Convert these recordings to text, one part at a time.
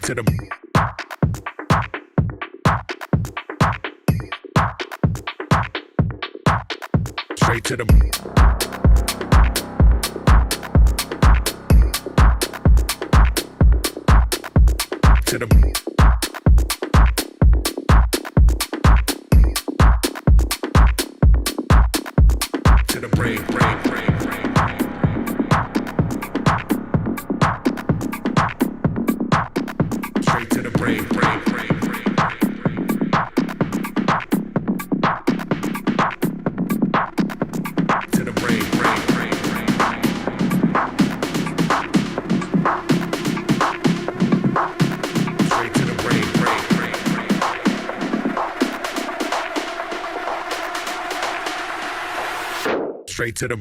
To the straight to the to the to the brain, brain, brain, brain. Straight to the brain, brain, brain, brain. To the brain, brain, brain, brain. Straight to the brain, brain, brain, brain. Straight to the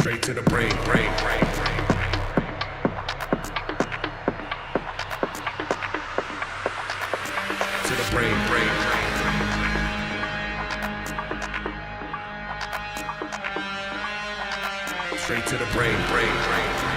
straight to the brain, brain, brain, brain. To the brain, brain, brain, brain. Straight to the brain, brain, brain.